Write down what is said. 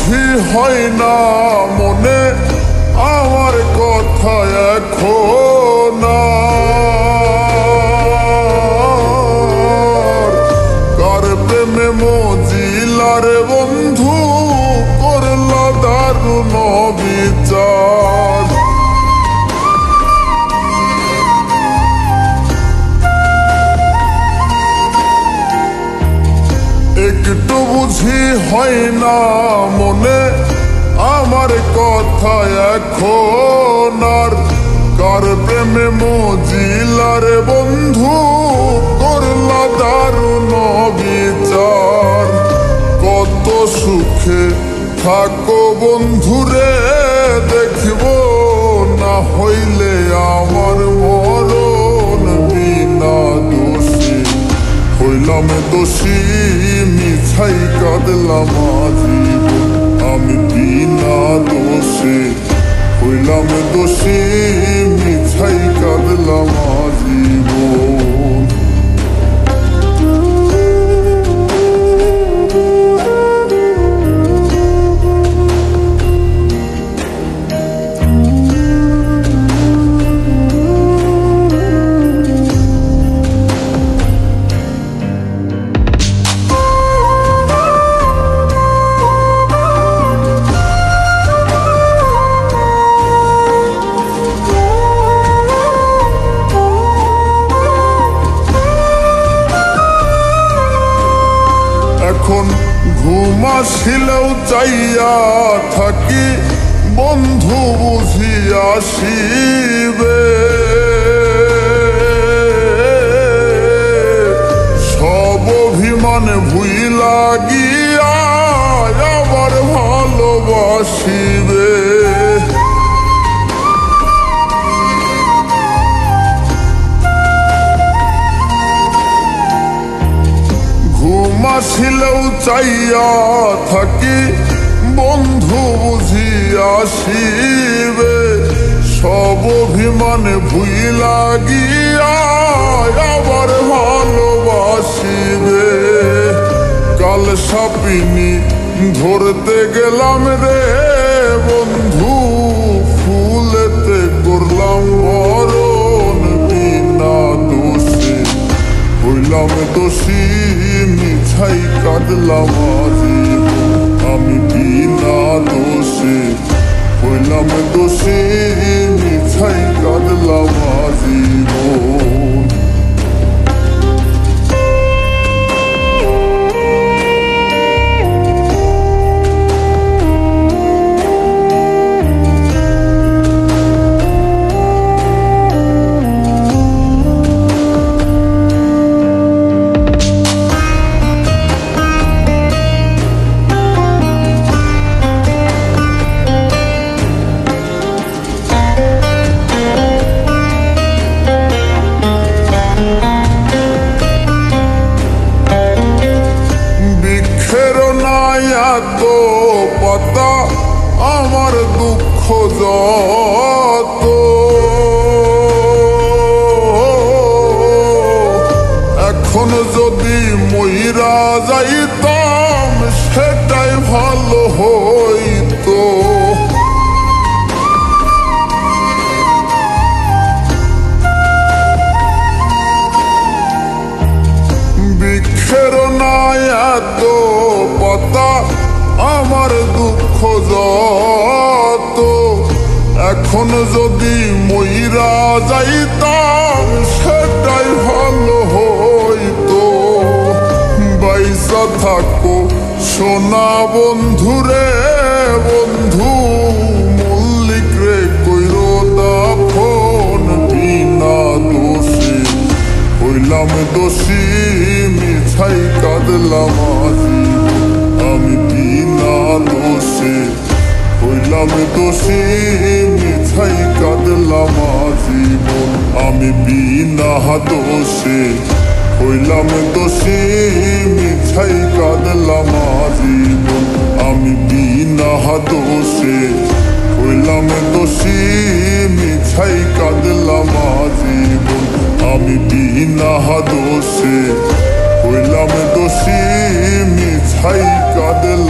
বুঝি হয় না মনে আমার কথা এখন কার প্রেমে মজিলারে বন্ধু করলা দারুণ বিচার। একটু বুঝি হয় না মনে আমার কথা এখন আর কার প্রেমে মজিলারে বন্ধু করলা দারুণ বিচার। কত সুখে থাকো বন্ধুরে দেখব না হইলে আমার মরণ বিনা দোষী হইলাম দোষী মিছাই কাঁদলাম আজীবন আমি বিনা দোষে হইলাম দোষী মিছাই কাঁদলাম আজীবন। এখন ঘুম আসিলেও চাইয়া থাকি বন্ধু বুঝি আসিবে সব অভিমান ভুইলা গিয়া আবার ভালোবাসিবে। আসিলেও চাইয়া থাকি বন্ধু বুঝি আসিবে সব অভিমানে ভুইলা গিয়া আবার ভালোবাসিবে। কাল সাপিনী ধরতে গেলাম রে বন্ধু ফুলেতে করলাম মরণ বিনা দোষে হইলাম দোষী মিছাই কাঁদলাম আজীবন আমি বিনা দোষে হইলাম দোষী মিছাই কাঁদলাম আজীবন। তো পাতা আমার দুঃখ যত এখন যদি মইরা যাইতাম সেটাই ভালো হইতো। বৃক্ষের নাই এত পাতা আমার দুঃখ যত এখন যদি মইরা যাইতাম সেটাই ভালো হইতো। বাইসা থাকো সোনা বন্ধুরে বন্ধু মল্লিক রে কইরো দাফন বিনা দোষে হইলাম দোষী মিছাই কাঁদলাম আজীবন আমি বিনা দোষে হইলাম দোষী মিছাই কাঁদলাম আজীবন আমি বিনা দোষে হইলাম দোষী মিছাই কাঁদলাম আজীবন আমি বিনা দোষে হইলাম দোষী মিছাই কাঁদলাম আজীবন আমি বিনা দোষে হইলাম দোষী মিছাই কাঁদলাম।